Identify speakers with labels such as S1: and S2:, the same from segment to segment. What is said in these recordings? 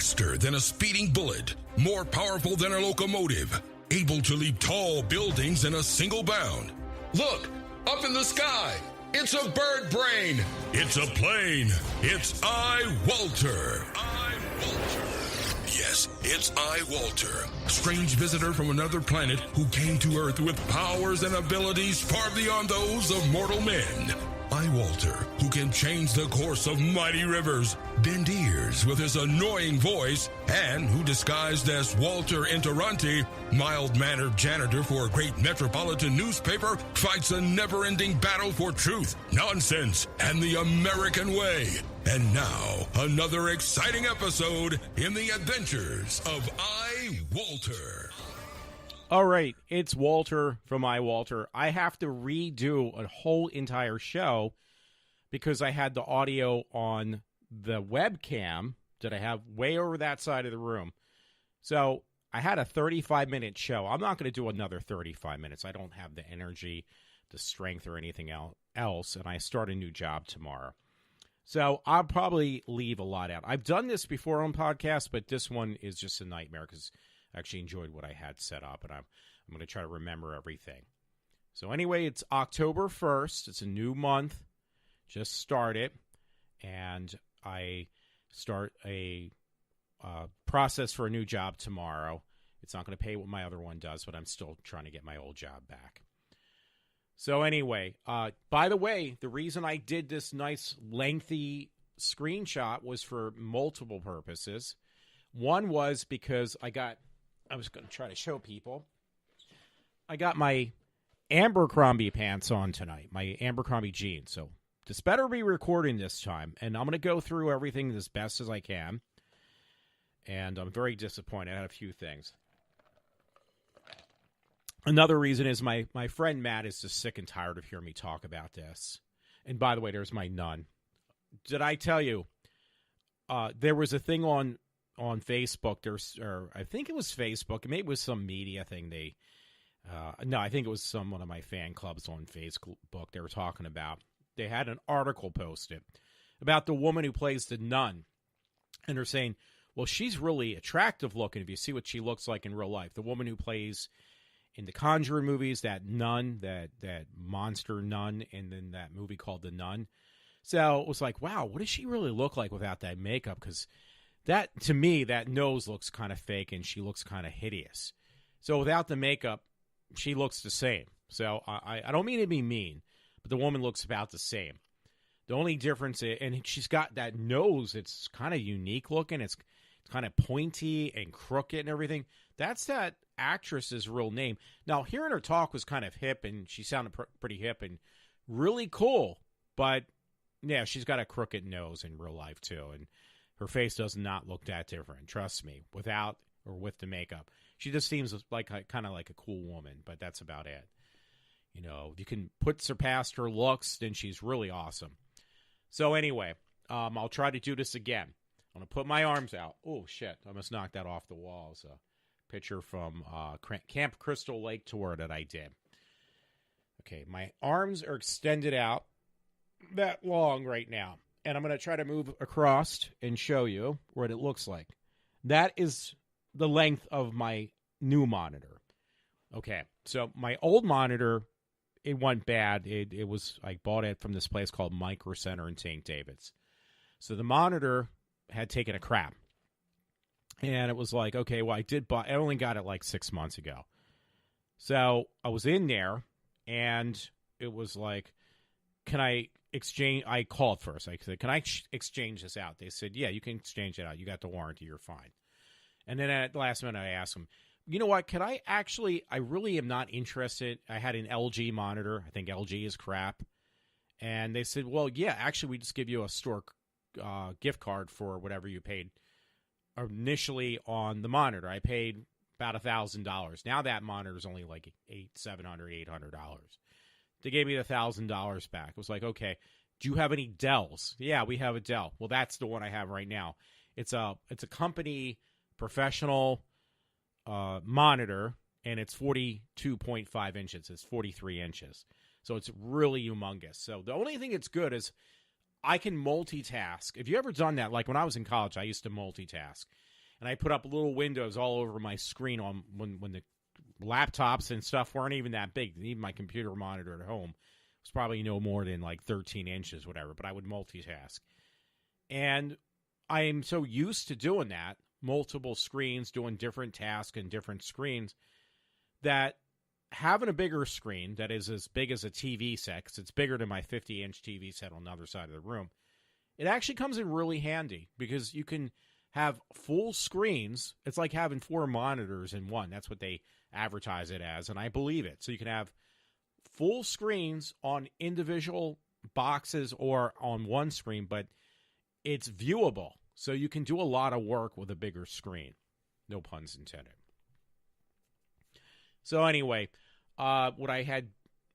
S1: Faster than a speeding bullet, more powerful than a locomotive, able to leap tall buildings in a single bound. Look, up in the sky, it's a bird brain, it's a plane, it's iWalter. Yes, it's iWalter, strange visitor from another planet who came to Earth with powers and abilities far beyond those of mortal men. iWalter, who can change the course of mighty rivers, bend ears with his annoying voice, and who disguised as Walter Interranti, mild-mannered janitor for a great metropolitan newspaper, fights a never-ending battle for truth, nonsense, and the American way. And now, another exciting episode in the adventures of iWalter.
S2: All right, it's Walter from iWalter. I have to redo a whole entire show because I had the audio on the webcam that I have way over that side of the room. So I had a 35-minute show. I'm not going to do another 35 minutes. I don't have the energy, the strength, or anything else, and I start a new job tomorrow. So I'll probably leave a lot out. I've done this before on podcasts, but this one is just a nightmare because I actually enjoyed what I had set up, and I'm going to try to remember everything. So anyway, it's October 1st. It's a new month. Just started, and I start a process for a new job tomorrow. It's not going to pay what my other one does, but I'm still trying to get my old job back. So anyway, by the way, the reason I did this nice lengthy screenshot was for multiple purposes. One was because I was going to try to show people, I got my Abercrombie pants on tonight, my Abercrombie jeans. So this better be recording this time, and I'm going to go through everything as best as I can. And I'm very disappointed. I had a few things. Another reason is my friend Matt is just sick and tired of hearing me talk about this. And by the way, there's my nun. Did I tell you there was a thing on Facebook? I think it was Facebook. Maybe it was some media thing. I think it was one of my fan clubs on Facebook they were talking about. They had an article posted about the woman who plays the nun. And they're saying, well, she's really attractive looking if you see what she looks like in real life. The woman who plays in the Conjuring movies, that nun, that monster nun, and then that movie called The Nun. So it was like, wow, what does she really look like without that makeup? Because that, to me, that nose looks kind of fake and she looks kind of hideous. So without the makeup, she looks the same. So I don't mean to be mean, but the woman looks about the same. The only difference is, and she's got that nose, it's kind of unique looking. It's kind of pointy and crooked and everything. That's that actress's real name. Now, hearing her talk was kind of hip, and she sounded pretty hip and really cool. But, yeah, she's got a crooked nose in real life, too. And her face does not look that different, trust me, without or with the makeup. She just seems like kind of like a cool woman, but that's about it. You know, if you can surpass her looks, then she's really awesome. So anyway, I'll try to do this again. I'm going to put my arms out. Oh, shit. I almost knocked that off the wall. It's a picture from Camp Crystal Lake tour that I did. Okay, my arms are extended out that long right now. And I'm going to try to move across and show you what it looks like. That is the length of my new monitor. Okay, so my old monitor, it went bad. It was, I bought it from this place called Micro Center in St. David's. So the monitor had taken a crap. And it was like, okay, well, I only got it like 6 months ago. So I was in there, and it was like, can I exchange? I called first. I said, can I exchange this out? They said, yeah, you can exchange it out. You got the warranty. You're fine. And then at the last minute, I asked them, you know what? I really am not interested. I had an LG monitor. I think LG is crap. And they said, well, yeah, actually, we just give you a store gift card for whatever you paid initially on the monitor. I paid about $1,000. Now that monitor is only like $800. They gave me the $1,000 back. It was like, okay, do you have any Dells? Yeah, we have a Dell. Well, that's the one I have right now. It's a company professional monitor, and it's 42.5 inches. It's 43 inches. So it's really humongous. So the only thing that's good is I can multitask. If you ever done that, like when I was in college, I used to multitask. and I put up little windows all over my screen on when the laptops and stuff weren't even that big. Even my computer monitor at home was probably no more than like 13 inches, whatever, but I would multitask. And I am so used to doing that, multiple screens, doing different tasks and different screens, that having a bigger screen that is as big as a TV set, because it's bigger than my 50-inch TV set on the other side of the room, it actually comes in really handy because you can have full screens. It's like having 4 monitors in one. That's what they advertise it as, and I believe it. So you can have full screens on individual boxes or on one screen, but it's viewable. So you can do a lot of work with a bigger screen. No puns intended. So anyway, I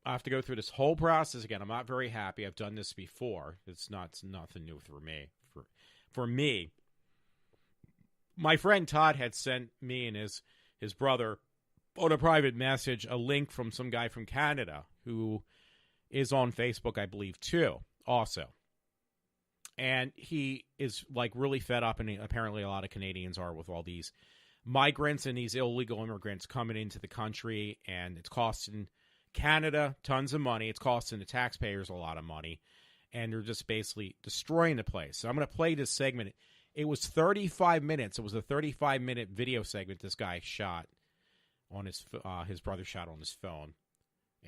S2: have to go through this whole process again. I'm not very happy. I've done this before. It's nothing new for me. For me, my friend Todd had sent me and his brother on a private message a link from some guy from Canada who is on Facebook, I believe, too, also. And he is like really fed up, and apparently a lot of Canadians are, with all these migrants and these illegal immigrants coming into the country, and it's costing Canada tons of money. It's costing the taxpayers a lot of money, and they're just basically destroying the place. So I'm going to play this segment. It was 35 minutes. It was a 35-minute video segment this guy shot on his brother shot on his phone,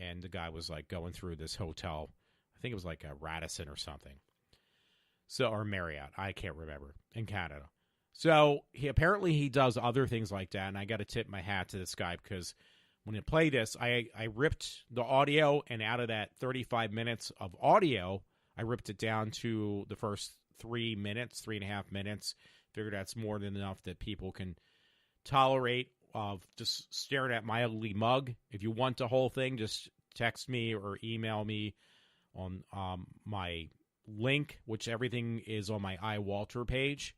S2: and the guy was like going through this hotel. I think it was like a Radisson or something. So, or Marriott, I can't remember, in Canada. So he does other things like that, and I got to tip my hat to this guy because when I play this, I ripped the audio, and out of that 35 minutes of audio, I ripped it down to the first 3.5 minutes. Figured that's more than enough that people can tolerate of just staring at my ugly mug. If you want the whole thing, just text me or email me on my link, which everything is on my iWalter page,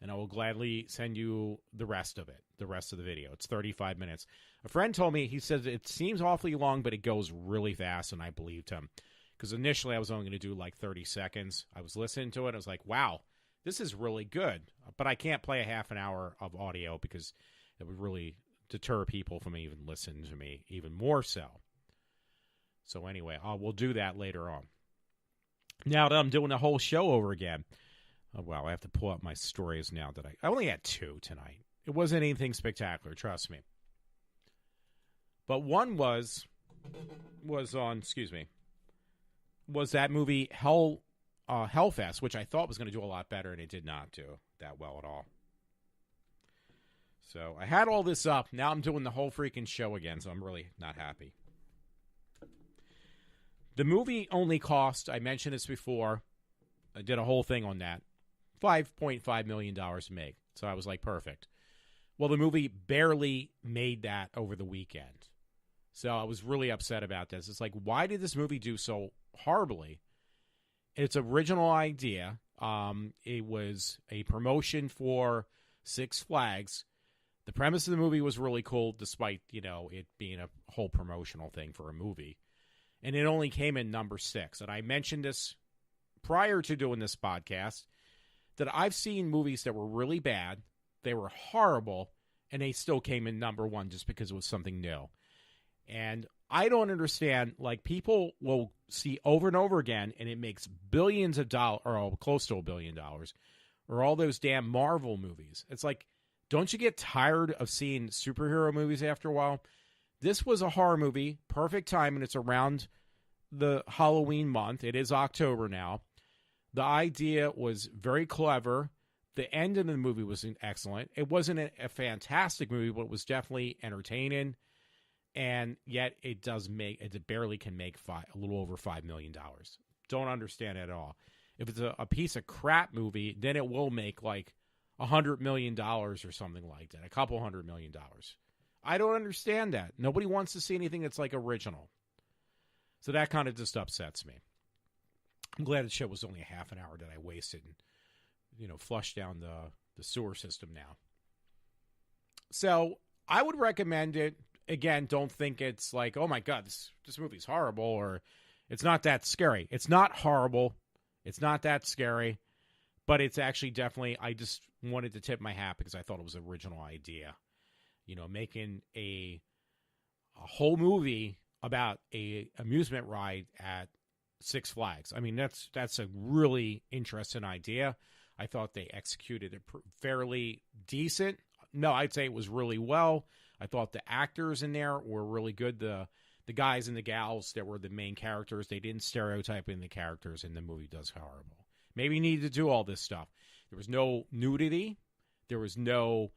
S2: and I will gladly send you the rest of it, the rest of the video. It's 35 minutes. A friend told me, he says it seems awfully long, but it goes really fast, and I believed him. Because initially I was only going to do like 30 seconds. I was listening to it. I was like, wow, this is really good. But I can't play a half an hour of audio because it would really deter people from even listening to me even more so. So anyway, we'll do that later on. Now that I'm doing the whole show over again, I have to pull up my stories now that I only had 2 tonight. It wasn't anything spectacular, trust me. But one was that movie Hellfest, which I thought was going to do a lot better, and it did not do that well at all. So I had all this up. Now I'm doing the whole freaking show again, so I'm really not happy. The movie only cost, I mentioned this before, I did a whole thing on that, $5.5 million to make. So I was like, perfect. Well, the movie barely made that over the weekend. So I was really upset about this. It's like, why did this movie do so horribly? Its original idea, it was a promotion for Six Flags. The premise of the movie was really cool, despite, it being a whole promotional thing for a movie. And it only came in number 6. And I mentioned this prior to doing this podcast, that I've seen movies that were really bad, they were horrible, and they still came in number 1 just because it was something new. And I don't understand, like, people will see over and over again, and it makes billions of dollars, or close to $1 billion, or all those damn Marvel movies. It's like, don't you get tired of seeing superhero movies after a while? This was a horror movie, perfect time, and it's around the Halloween month. It is October now. The idea was very clever. The end of the movie was excellent. It wasn't a fantastic movie, but it was definitely entertaining. And yet it barely can make a little over $5 million. Don't understand it at all. If it's a piece of crap movie, then it will make like $100 million or something like that. A couple $100 million. I don't understand that. Nobody wants to see anything that's like original. So that kind of just upsets me. I'm glad the show was only a half an hour that I wasted and, flushed down the sewer system now. So I would recommend it. Again, don't think it's like, oh my God, this movie's horrible, or it's not that scary. It's not horrible. It's not that scary, But it's actually definitely, I just wanted to tip my hat because I thought it was an original idea. Making a whole movie about a amusement ride at Six Flags. I mean, that's a really interesting idea. I thought they executed it fairly decent. No, I'd say it was really well. I thought the actors in there were really good. The guys and the gals that were the main characters, they didn't stereotype in the characters, and the movie does horrible. Maybe you needed to do all this stuff. There was no nudity. There was no,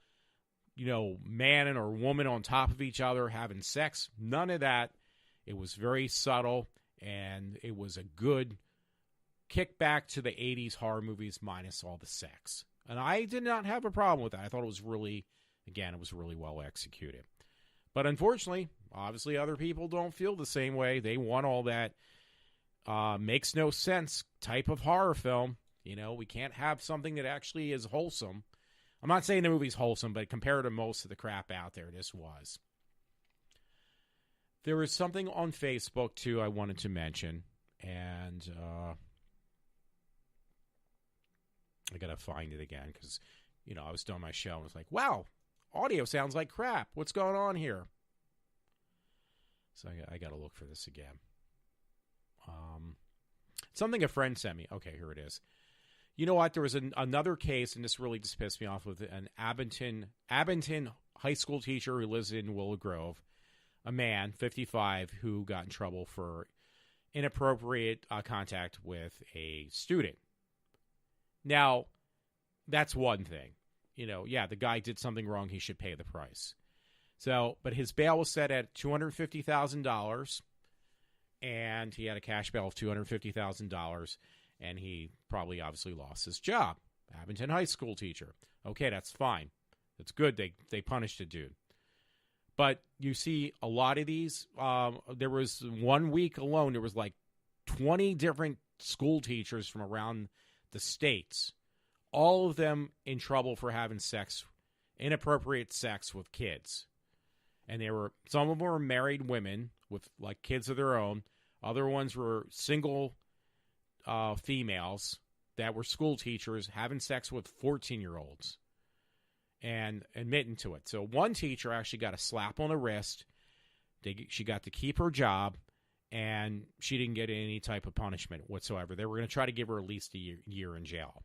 S2: man or woman on top of each other having sex. None of that. It was very subtle, and it was a good kickback to the 80s horror movies minus all the sex. And I did not have a problem with that. I thought it was really well executed. But unfortunately, obviously other people don't feel the same way. They want all that makes no sense type of horror film. We can't have something that actually is wholesome. I'm not saying the movie's wholesome, but compared to most of the crap out there, this was. There was something on Facebook, too, I wanted to mention. And I got to find it again because, I was doing my show and was like, wow, audio sounds like crap. What's going on here? So I got to look for this again. Something a friend sent me. Okay, here it is. You know what? There was another case, and this really just pissed me off, with an Abington high school teacher who lives in Willow Grove, a man, 55, who got in trouble for inappropriate contact with a student. Now, that's one thing. The guy did something wrong. He should pay the price. So, but his bail was set at $250,000, and he had a cash bail of $250,000, and he probably obviously lost his job. Abington high school teacher. Okay, that's fine. That's good. They punished the dude. But you see a lot of these. There was 1 week alone, there was like 20 different school teachers from around the states, all of them in trouble for having inappropriate sex with kids. And some of them were married women with like kids of their own. Other ones were single females that were school teachers having sex with 14-year-olds and admitting to it. So one teacher actually got a slap on the wrist. She got to keep her job, and she didn't get any type of punishment whatsoever. They were going to try to give her at least a year in jail.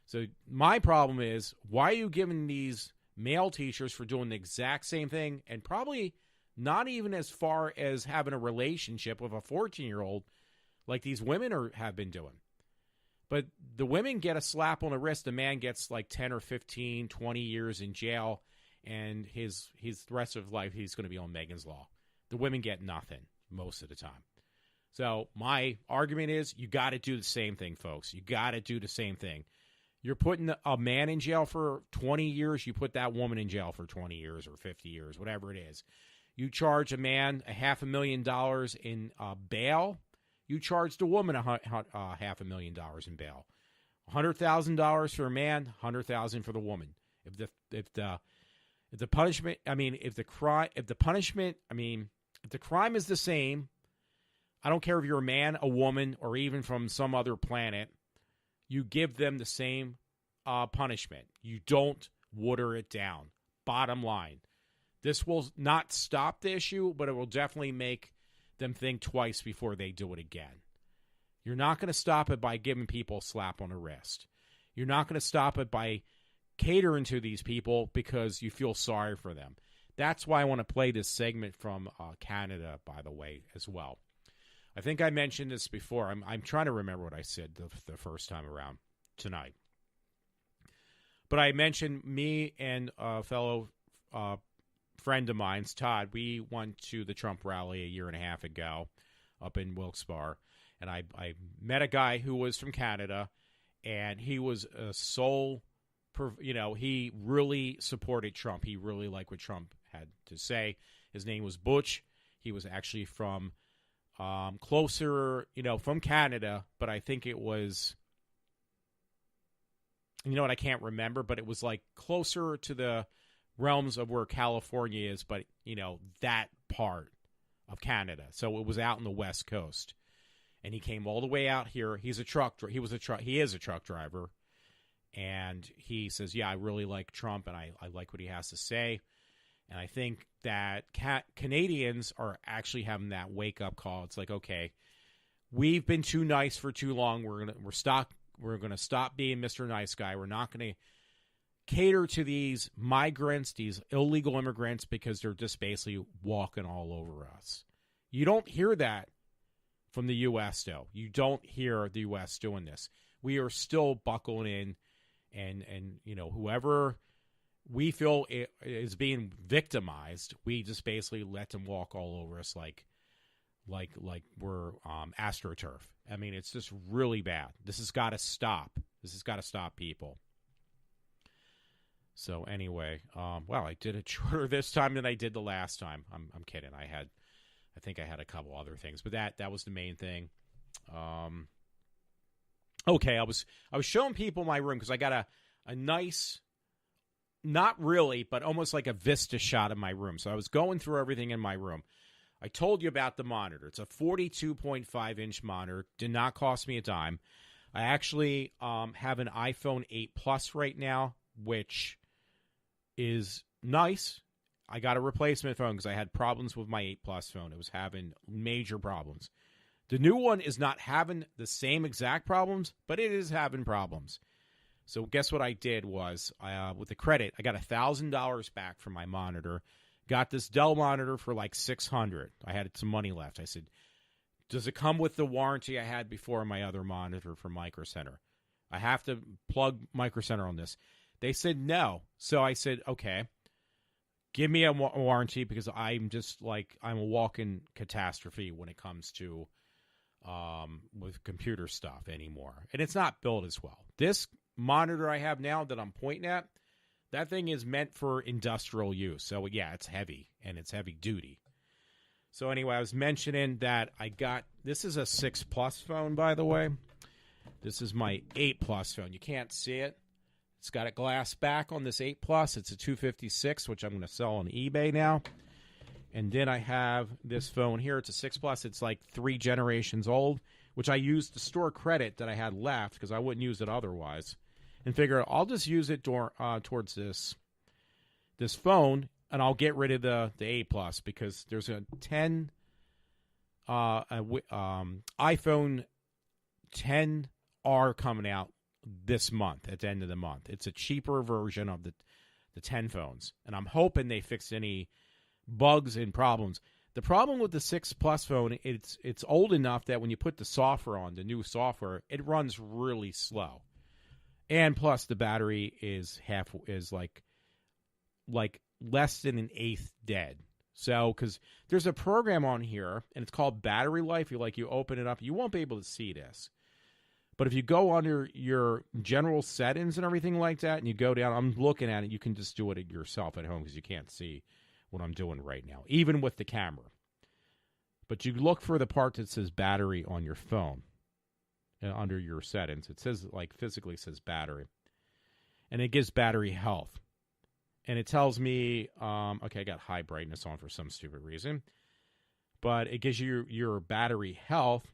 S2: So my problem is, why are you giving these male teachers for doing the exact same thing and probably not even as far as having a relationship with a 14-year-old like these women have been doing? But the women get a slap on the wrist. The man gets like 10 or 15, 20 years in jail, and his the rest of his life he's going to be on Megan's Law. The women get nothing most of the time. So my argument is, you got to do the same thing, folks. You got to do the same thing. You're putting a man in jail for 20 years. You put that woman in jail for 20 years or 50 years, whatever it is. You charge a man $500,000 in bail. You charge the woman $500,000 in bail. $100,000 for a man, $100,000 for the woman. If the crime is the same, I don't care if you're a man, a woman, or even from some other planet, you give them the same punishment. You don't water it down. Bottom line. This will not stop the issue, but it will definitely make them think twice before they do it again. You're not going to stop it by giving people a slap on the wrist. You're not going to stop it by catering to these people because you feel sorry for them. That's why I want to play this segment from Canada, by the way, as well. I think I mentioned this before. I'm trying to remember what I said the first time around tonight. But I mentioned me and a fellow friend of mine's, Todd. We went to the Trump rally a year and a half ago up in Wilkes-Barre. And I met a guy who was from Canada, and he was a he really supported Trump. He really liked what Trump had to say. His name was Butch. He was actually from closer, from Canada, but I think it was, I can't remember, but it was like closer to the realms of where California is, but, that part of Canada. So it was out in the West Coast. And he came all the way out here. He is a truck driver. And he says, yeah, I really like Trump, and I like what he has to say. And I think that Canadians are actually having that wake-up call. It's like, okay, we've been too nice for too long. We're gonna stop being Mr. Nice Guy. We're not going to cater to these migrants, these illegal immigrants, because they're just basically walking all over us. You don't hear that from the U.S., though. You don't hear the U.S. doing this. We are still buckling in, and whoever we feel is being victimized, we just basically let them walk all over us like we're AstroTurf. I mean, it's just really bad. This has got to stop. This has got to stop, people. So anyway, well, I did it shorter this time than I did the last time. I'm kidding. I think I had a couple other things, but that was the main thing. Okay, I was showing people my room because I got a nice, not really, but almost like a vista shot of my room. So I was going through everything in my room. I told you about the monitor. It's a 42.5-inch monitor. Did not cost me a dime. I actually have an iPhone 8 Plus right now, which is nice. I got a replacement phone because I had problems with my 8 Plus phone. It was having major problems. The new one is not having the same exact problems, but it is having problems. So guess what I did was, with the credit, I got $1,000 back from my monitor. Got this Dell monitor for like $600. I had some money left. I said, does it come with the warranty I had before on my other monitor from Micro Center? I have to plug Micro Center on this. They said no. So I said, okay, give me a warranty because I'm a walking catastrophe when it comes to with computer stuff anymore. And it's not built as well. This monitor I have now that I'm pointing at, that thing is meant for industrial use. So, yeah, it's heavy, and it's heavy duty. So, anyway, I was mentioning that this is a 6 Plus phone, by the way. This is my 8 Plus phone. You can't see it. It's got a glass back on this 8 Plus. It's a 256, which I'm going to sell on eBay now. And then I have this phone here. It's a 6 Plus. It's like 3 generations old, which I used to store credit that I had left because I wouldn't use it otherwise. And figure I'll just use it towards this phone, and I'll get rid of the 8 Plus because there's a iPhone 10R coming out this month at the end of the month. It's a cheaper version of the 10 phones, and I'm hoping they fix any bugs and problems. The problem with the 6 Plus phone, it's old enough that when you put the software on, the new software, it runs really slow. And plus, the battery is like less than an eighth dead. So, because there's a program on here, and it's called Battery Life. You open it up, you won't be able to see this. But if you go under your general settings and everything like that, and you go down, I'm looking at it, you can just do it yourself at home because you can't see what I'm doing right now, even with the camera. But you look for the part that says battery on your phone. Under your settings, it says physically says battery, and it gives battery health, and it tells me, okay, I got high brightness on for some stupid reason, but it gives you your battery health,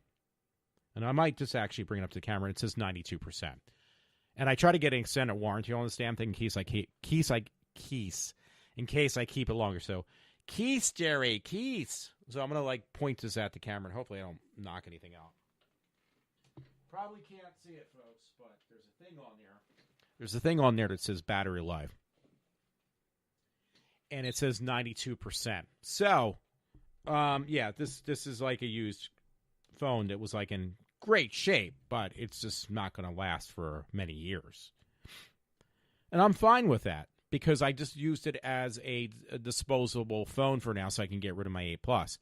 S2: and I might just actually bring it up to the camera. It says 92%, and I try to get an extended warranty on this damn thing in case I keep it longer. So, Jerry. So I'm gonna point this at the camera, and hopefully I don't knock anything out. Probably can't see it, folks, but there's a thing on there. There's a thing on there that says battery life. And it says 92%. So, yeah, this is like a used phone that was in great shape, but it's just not going to last for many years. And I'm fine with that because I just used it as a disposable phone for now so I can get rid of my 8 Plus.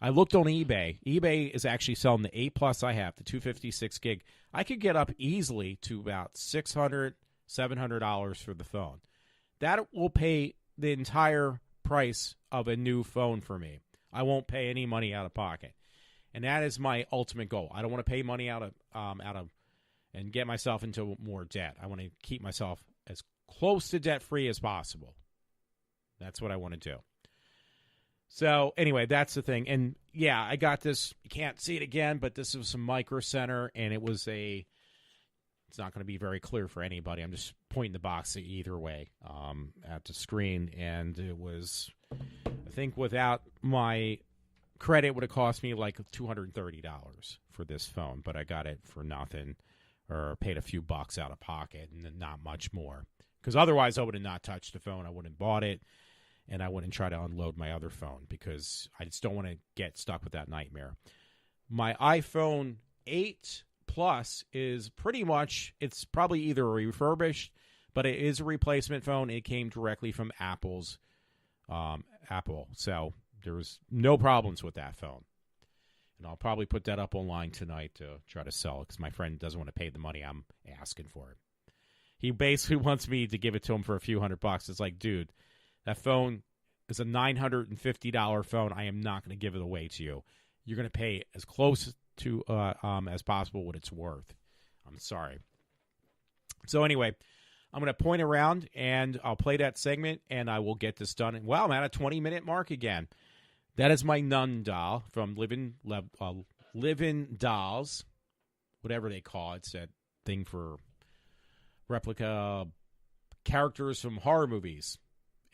S2: I looked on eBay. eBay is actually selling the 8 Plus I have, the 256 gig. I could get up easily to about $600, $700 for the phone. That will pay the entire price of a new phone for me. I won't pay any money out of pocket. And that is my ultimate goal. I don't want to pay money out of and get myself into more debt. I want to keep myself as close to debt-free as possible. That's what I want to do. So, anyway, that's the thing. And, yeah, I got this. You can't see it again, but this was some Micro Center, and it was a It's not going to be very clear for anybody. I'm just pointing the box either way at the screen. And it was, I think without my credit, it would have cost me like $230 for this phone. But I got it for nothing, or paid a few bucks out of pocket and not much more. Because otherwise I would have not touched the phone. I wouldn't have bought it. And I wouldn't try to unload my other phone because I just don't want to get stuck with that nightmare. My iPhone 8 Plus is pretty much, it's probably either refurbished, but it is a replacement phone. It came directly from Apple. So there was no problems with that phone. And I'll probably put that up online tonight to try to sell it because my friend doesn't want to pay the money I'm asking for it. He basically wants me to give it to him for a few $100. It's like, dude, that phone is a $950 phone. I am not going to give it away to you. You're going to pay as close to as possible what it's worth. I'm sorry. So anyway, I'm going to point around and I'll play that segment and I will get this done. Wow, I'm at a 20-minute mark again. That is my Nun doll from Living Dolls, whatever they call it. It's that thing for replica characters from horror movies.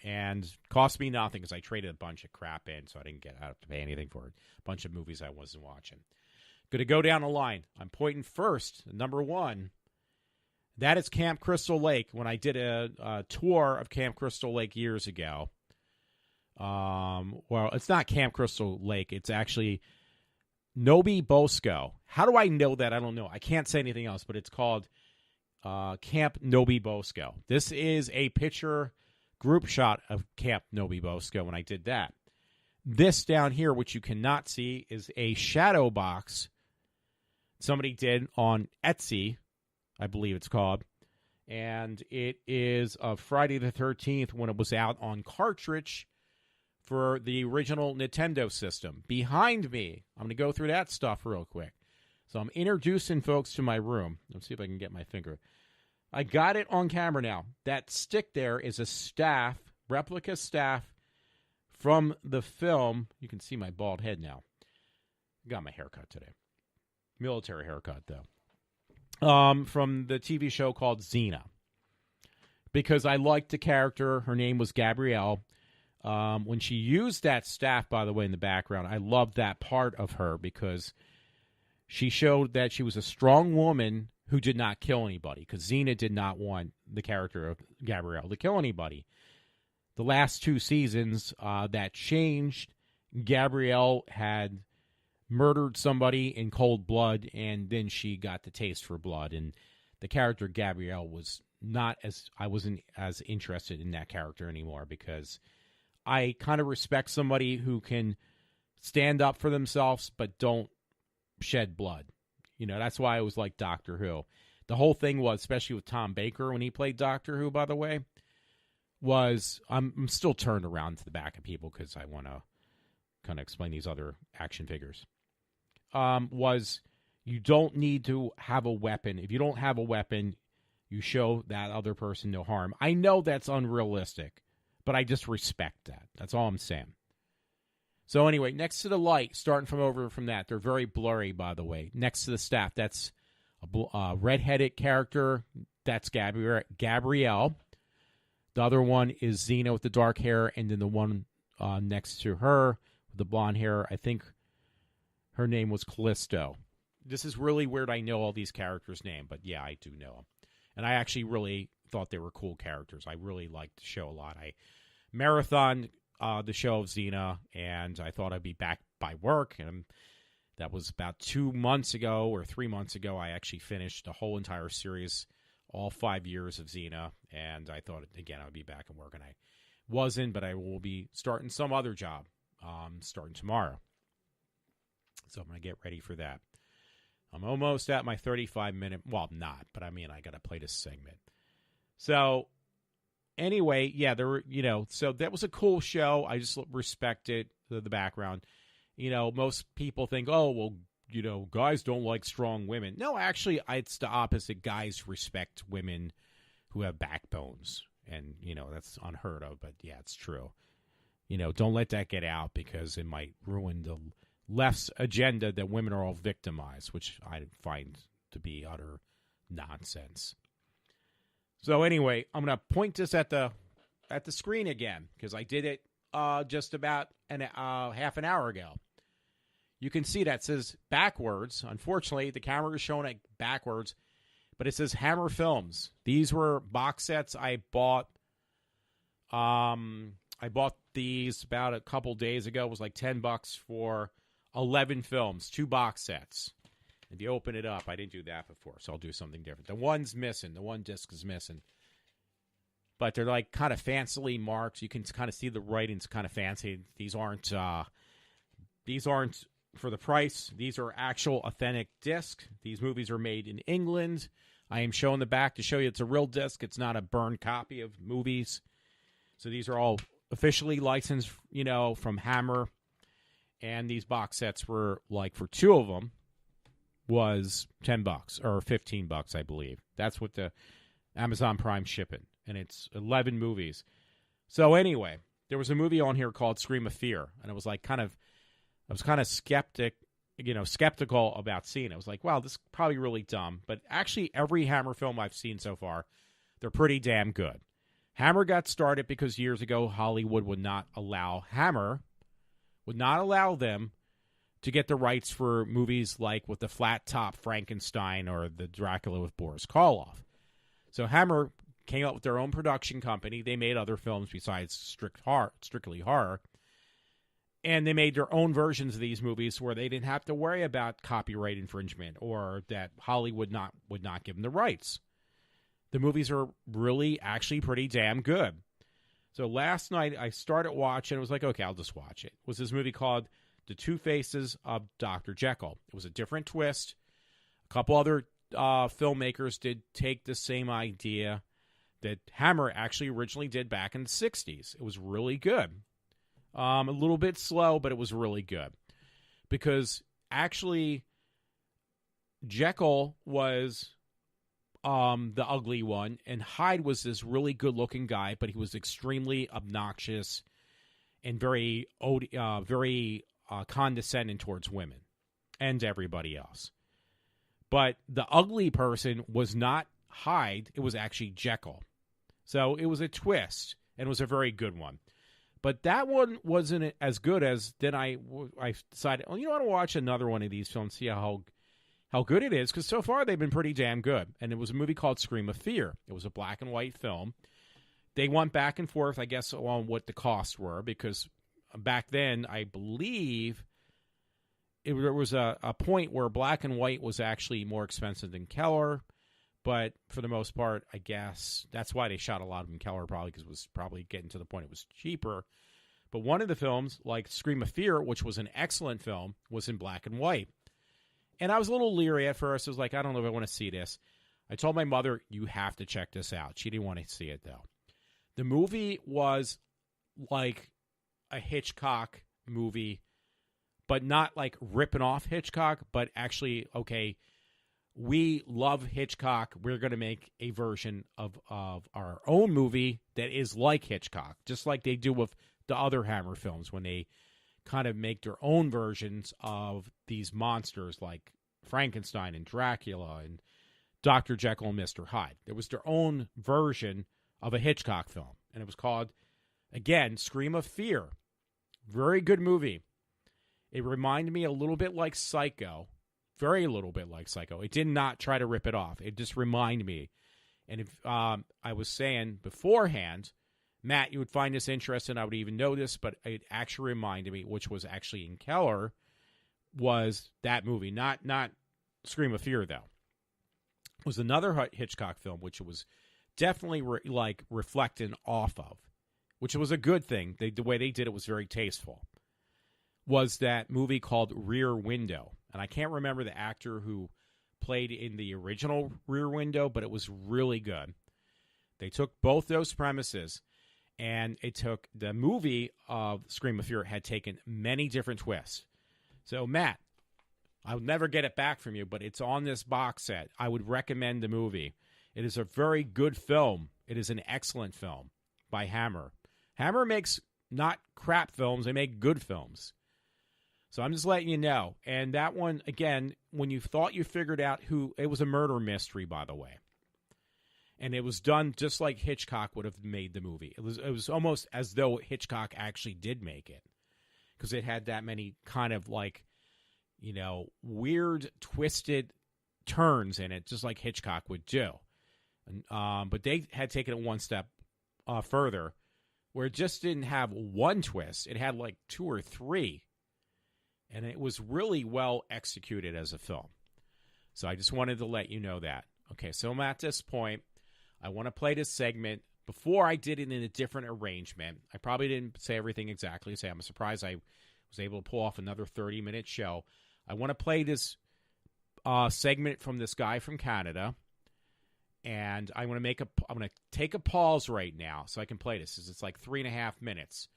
S2: And cost me nothing because I traded a bunch of crap in, so I didn't have to pay anything for it. A bunch of movies I wasn't watching. Going to go down the line. I'm pointing first, number one. That is Camp Crystal Lake. When I did a tour of Camp Crystal Lake years ago. Well, it's not Camp Crystal Lake. It's actually Nobi Bosco. How do I know that? I don't know. I can't say anything else, but it's called Camp Nobi Bosco. This is a picture group shot of Camp Nobi Bosco when I did that. This down here, which you cannot see, is a shadow box somebody did on Etsy, I believe it's called. And it is of Friday the 13th when it was out on cartridge for the original Nintendo system. Behind me, I'm going to go through that stuff real quick. So I'm introducing folks to my room. Let's see if I can get my finger. I got it on camera now. That stick there is a staff, replica staff from the film. You can see my bald head now. Got my haircut today. Military haircut, though. From the TV show called Xena. Because I liked the character. Her name was Gabrielle. When she used that staff, by the way, in the background, I loved that part of her because she showed that she was a strong woman who did not kill anybody, because Xena did not want the character of Gabrielle to kill anybody. The last two seasons, that changed. Gabrielle had murdered somebody in cold blood, and then she got the taste for blood. And the character Gabrielle was not as, I wasn't as interested in that character anymore, because I kind of respect somebody who can stand up for themselves but don't shed blood. You know, that's why I was like Doctor Who. The whole thing was, especially with Tom Baker when he played Doctor Who, by the way, was, I'm still turned around to the back of people because I want to kind of explain these other action figures, was you don't need to have a weapon. If you don't have a weapon, you show that other person no harm. I know that's unrealistic, but I just respect that. That's all I'm saying. So anyway, next to the light, starting from over from that, they're very blurry, by the way. Next to the staff, that's a redheaded character. That's Gabrielle. The other one is Xena with the dark hair, and then the one next to her with the blonde hair, I think her name was Callisto. This is really weird. I know all these characters' names, but yeah, I do know them. And I actually really thought they were cool characters. I really liked the show a lot. I marathoned the show of Xena, and I thought I'd be back by work, and that was about 2 months ago or 3 months ago. I actually finished the whole entire series, all 5 years of Xena, and I thought, again, I would be back at work, and I wasn't, but I will be starting some other job starting tomorrow. So I'm going to get ready for that. I'm almost at my 35-minute, well, I'm not, but I mean, I got to play this segment. So anyway, yeah, there were, so that was a cool show. I just respected the background. Most people think, oh, well, guys don't like strong women. No, actually, it's the opposite. Guys respect women who have backbones. And, that's unheard of, but yeah, it's true. Don't let that get out because it might ruin the left's agenda that women are all victimized, which I find to be utter nonsense. So anyway, I'm going to point this at the screen again because I did it just about half an hour ago. You can see that says backwards. Unfortunately, the camera is showing it backwards, but it says Hammer Films. These were box sets I bought. I bought these about a couple days ago. It was like $10 for 11 films, 2 box sets. If you open it up, I didn't do that before, so I'll do something different. The one's missing. The one disc is missing. But they're like kind of fancily marked. You can kind of see the writing's kind of fancy. These aren't for the price. These are actual authentic discs. These movies are made in England. I am showing the back to show you it's a real disc. It's not a burned copy of movies. So these are all officially licensed, from Hammer. And these box sets were like for 2 of them was $10 or $15, I believe. That's what the Amazon Prime shipping, and it's 11 movies. So anyway, there was a movie on here called Scream of Fear, and it was like I was kind of skeptical about seeing it. I was like, wow, this is probably really dumb. But actually, every Hammer film I've seen so far, they're pretty damn good. Hammer got started because years ago, Hollywood would not allow them to get the rights for movies like with the flat top Frankenstein or the Dracula with Boris Karloff. So Hammer came up with their own production company. They made other films besides strictly horror. And they made their own versions of these movies where they didn't have to worry about copyright infringement or that Hollywood would not give them the rights. The movies are really actually pretty damn good. So last night I started watching. It was like, okay, I'll just watch it. It was this movie called The Two Faces of Dr. Jekyll. It was a different twist. A couple other filmmakers did take the same idea that Hammer actually originally did back in the 60s. It was really good. A little bit slow, but it was really good. Because actually, Jekyll was the ugly one, and Hyde was this really good-looking guy, but he was extremely obnoxious and very condescending towards women and everybody else. But the ugly person was not Hyde. It was actually Jekyll. So it was a twist, and it was a very good one. But that one wasn't as good as then I decided, I want to watch another one of these films, see how good it is, because so far they've been pretty damn good. And it was a movie called Scream of Fear. It was a black and white film. They went back and forth, I guess, on what the costs were, because back then, I believe there was a point where black and white was actually more expensive than color. But for the most part, I guess that's why they shot a lot of them in color, probably because it was probably getting to the point it was cheaper. But one of the films, like Scream of Fear, which was an excellent film, was in black and white. And I was a little leery at first. I was like, I don't know if I want to see this. I told my mother, you have to check this out. She didn't want to see it, though. The movie was like a Hitchcock movie, but not like ripping off Hitchcock, but actually, okay, we love Hitchcock. We're going to make a version of our own movie that is like Hitchcock, just like they do with the other Hammer films when they kind of make their own versions of these monsters like Frankenstein and Dracula and Dr. Jekyll and Mr. Hyde. It was their own version of a Hitchcock film, and it was called, again, Scream of Fear. Very good movie. It reminded me a little bit like Psycho, very little bit like Psycho. It did not try to rip it off. It just reminded me. And if I was saying beforehand, Matt, you would find this interesting. I would even know this, but it actually reminded me, which was actually in Keller, was that movie. Not Scream of Fear, though. It was another Hitchcock film, which it was definitely reflecting off of, which was a good thing. The way they did it was very tasteful. Was that movie called Rear Window. And I can't remember the actor who played in the original Rear Window, but it was really good. They took both those premises, and it took the movie of Scream of Fear had taken many different twists. So, Matt, I'll never get it back from you, but it's on this box set. I would recommend the movie. It is a very good film. It is an excellent film by Hammer. Hammer makes not crap films. They make good films. So I'm just letting you know. And that one, again, when you thought you figured out who, it was a murder mystery, by the way. And it was done just like Hitchcock would have made the movie. It was almost as though Hitchcock actually did make it, because it had that many kind of like, weird, twisted turns in it, just like Hitchcock would do. But they had taken it one step further, where it just didn't have one twist. It had like 2 or 3. And it was really well executed as a film. So I just wanted to let you know that. Okay, so I'm at this point. I want to play this segment. Before I did it in a different arrangement. I probably didn't say everything exactly. I'm surprised I was able to pull off another 30-minute show. I want to play this segment from this guy from Canada. And I'm going to take a pause right now so I can play this. It's like 3.5 minutes.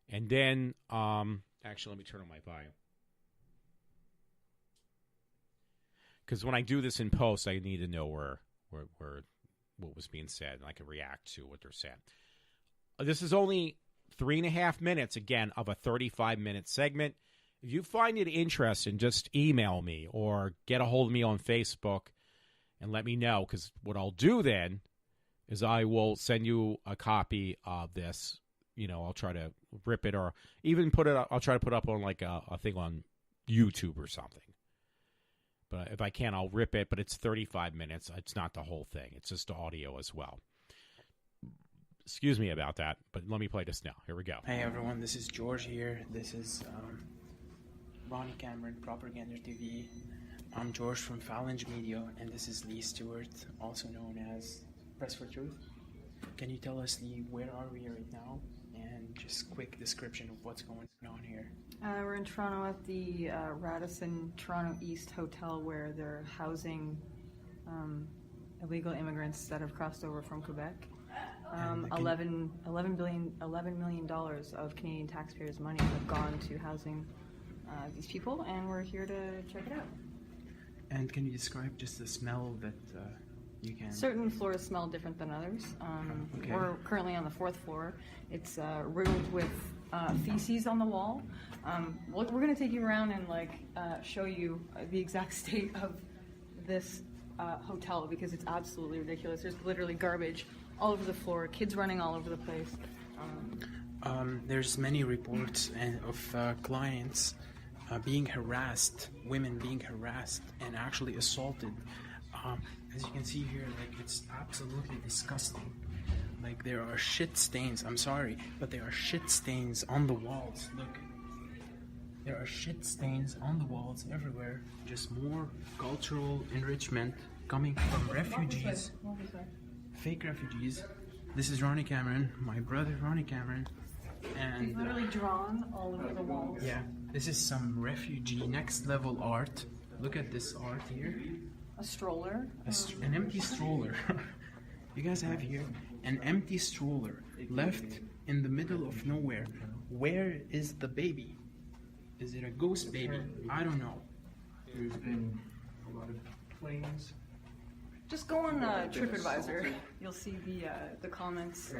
S2: And then, actually, let me turn on my volume. Because when I do this in post, I need to know where what was being said, and I can react to what they're saying. This is only 3.5 minutes, again, of a 35-minute segment. If you find it interesting, just email me or get a hold of me on Facebook and let me know, because what I'll do then is I will send you a copy of this. I'll try to rip it, or even put it up. I'll try to put up on like a thing on YouTube or something. But if I can, I'll rip it. But it's 35 minutes. It's not the whole thing. It's just audio as well. Excuse me about that, but let me play this now. Here we go.
S3: Hey everyone, this is George here. This is Ronnie Cameron, Propaganda TV. I'm George from Phalange Media, and this is Lee Stewart, also known as Press for Truth. Can you tell us, Lee, where are we right now? And just quick description of what's going on here.
S4: We're in Toronto at the Radisson Toronto East Hotel, where they're housing illegal immigrants that have crossed over from Quebec. $11 million of Canadian taxpayers' money have gone to housing these people, and we're here to check it out.
S3: And can you describe just the smell that you can...
S4: Certain floors smell different than others.
S3: Okay.
S4: We're currently on the 4th floor. It's riddled with feces on the wall. We're going to take you around and show you the exact state of this hotel, because it's absolutely ridiculous. There's literally garbage all over the floor, kids running all over the place.
S3: There's many reports of clients being harassed, women being harassed and actually assaulted. As you can see here, it's absolutely disgusting. There are shit stains. I'm sorry, but there are shit stains on the walls. Look, there are shit stains on the walls everywhere. Just more cultural enrichment coming from refugees, fake refugees. This is Ronnie Cameron, my brother Ronnie Cameron, and
S4: literally drawn all over the walls.
S3: Yeah, this is some refugee next level art. Look at this art here.
S4: A stroller.
S3: An empty stroller. You guys have here an empty stroller left in the middle of nowhere. Where is the baby? Is it a ghost baby? I don't know.
S5: There's been a lot of planes.
S4: Just go on TripAdvisor. You'll see the comments.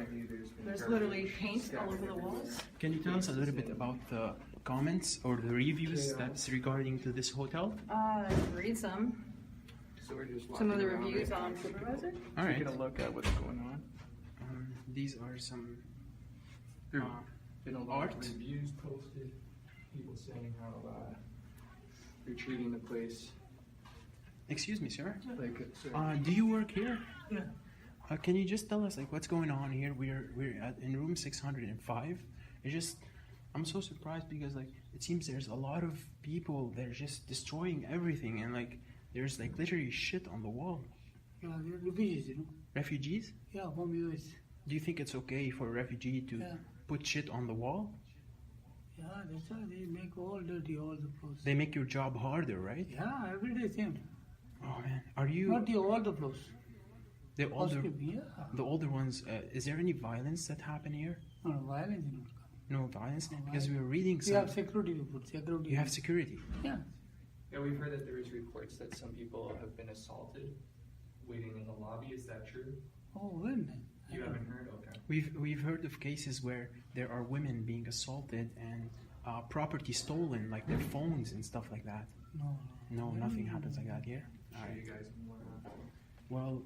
S4: There's literally paint all over the walls.
S3: Can you tell us a little bit about the comments or the reviews that's regarding to this hotel?
S4: Read some.
S5: So we're just
S4: Some of the
S5: walking around
S4: reviews
S5: it.
S4: on TripAdvisor.
S3: All right.
S5: Taking a look at what's going on.
S3: These are some
S5: There's been a lot
S3: art.
S5: of reviews posted. People saying how they're treating the place.
S3: Excuse me, sir.
S5: Sir.
S3: Do you work here?
S5: Yeah.
S3: Can you just tell us what's going on here? We're in room 605. I'm so surprised because it seems there's a lot of people. They're just destroying everything, and there's literally shit on the wall.
S6: Yeah, they're refugees, you know.
S3: Refugees?
S6: Yeah, from US.
S3: Do you think it's okay for a refugee to put shit on the wall?
S6: Yeah, that's why they make all dirty, all the floors.
S3: They make your job harder, right?
S6: Yeah, every day same.
S3: Oh man, are you
S6: Not all the floors.
S3: the older
S6: Positive, yeah.
S3: the older ones? Is there any violence that happen here?
S6: No, violence is not coming.
S3: No violence, because we were reading
S6: We
S3: some.
S6: have security people, security.
S3: You have security.
S6: Yeah.
S5: Yeah, we've heard that there is reports that some people have been assaulted waiting in the lobby. Is that true?
S6: Oh, when?
S5: You haven't heard? Okay.
S3: We've heard of cases where there are women being assaulted and property stolen, like their phones and stuff like that? No, nothing happens like that here. All right. Well,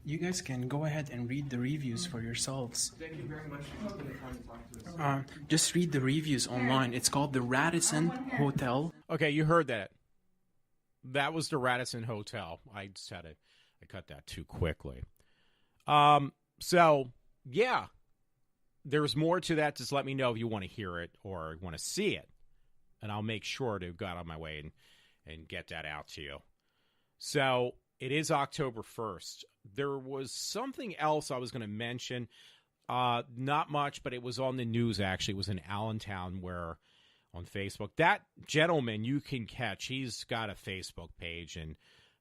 S3: you guys can go ahead and read the reviews for yourselves.
S5: Thank you very much for taking the time to talk to us.
S3: Just read the reviews online. It's called the Radisson Hotel.
S2: Okay, you heard that. That was the Radisson Hotel. I cut that too quickly. So, yeah, there's more to that. Just let me know if you want to hear it or want to see it, and I'll make sure to go out of my way and get that out to you. So, it is October 1st. There was something else I was going to mention. Not much, but it was on the news, actually. It was in Allentown on Facebook. That gentleman you can catch. He's got a Facebook page, and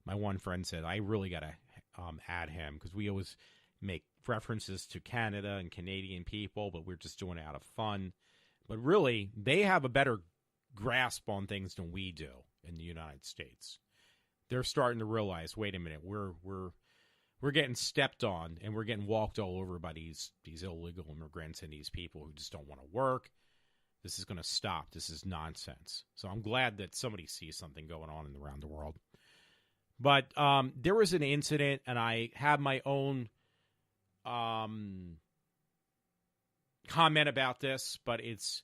S2: my one friend said, I really got to add him because we always make references to Canada and Canadian people, but we're just doing it out of fun. But really, they have a better grasp on things than we do in the United States. They're starting to realize, wait a minute, we're getting stepped on and we're getting walked all over by these illegal immigrants and these people who just don't want to work. This is going to stop. This is nonsense. So I'm glad that somebody sees something going on around the world. But there was an incident, and I have my own comment about this, but it's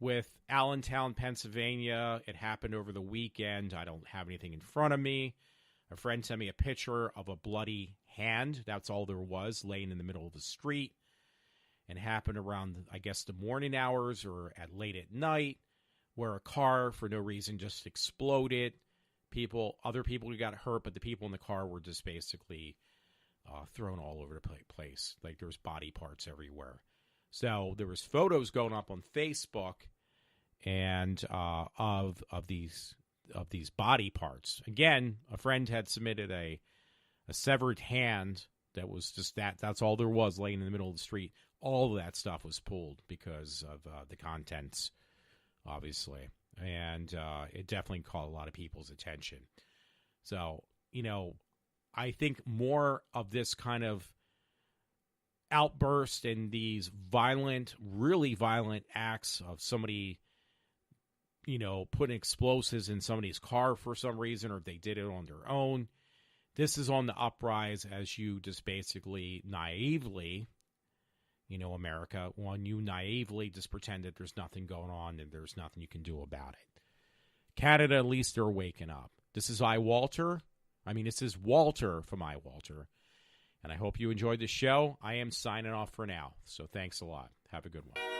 S2: with Allentown, Pennsylvania. It happened over the weekend. I don't have anything in front of me. A friend sent me a picture of a bloody hand. That's all there was, laying in the middle of the street. And happened around, I guess, the morning hours or late at night, where a car, for no reason, just exploded. Other people got hurt, but the people in the car were just basically thrown all over the place. Like, there was body parts everywhere. So there was photos going up on Facebook and of these body parts. Again, a friend had submitted a severed hand that was just that's all there was, laying in the middle of the street. All of that stuff was pulled because of the contents, obviously. And it definitely caught a lot of people's attention. So, I think more of this kind of outburst and these violent, really violent acts of somebody, putting explosives in somebody's car for some reason, or if they did it on their own. This is on the uprise as you just basically naively, America, when you naively just pretend that there's nothing going on and there's nothing you can do about it. Canada, at least they're waking up. This is iWalter. This is Walter from iWalter. And I hope you enjoyed the show. I am signing off for now. So thanks a lot. Have a good one.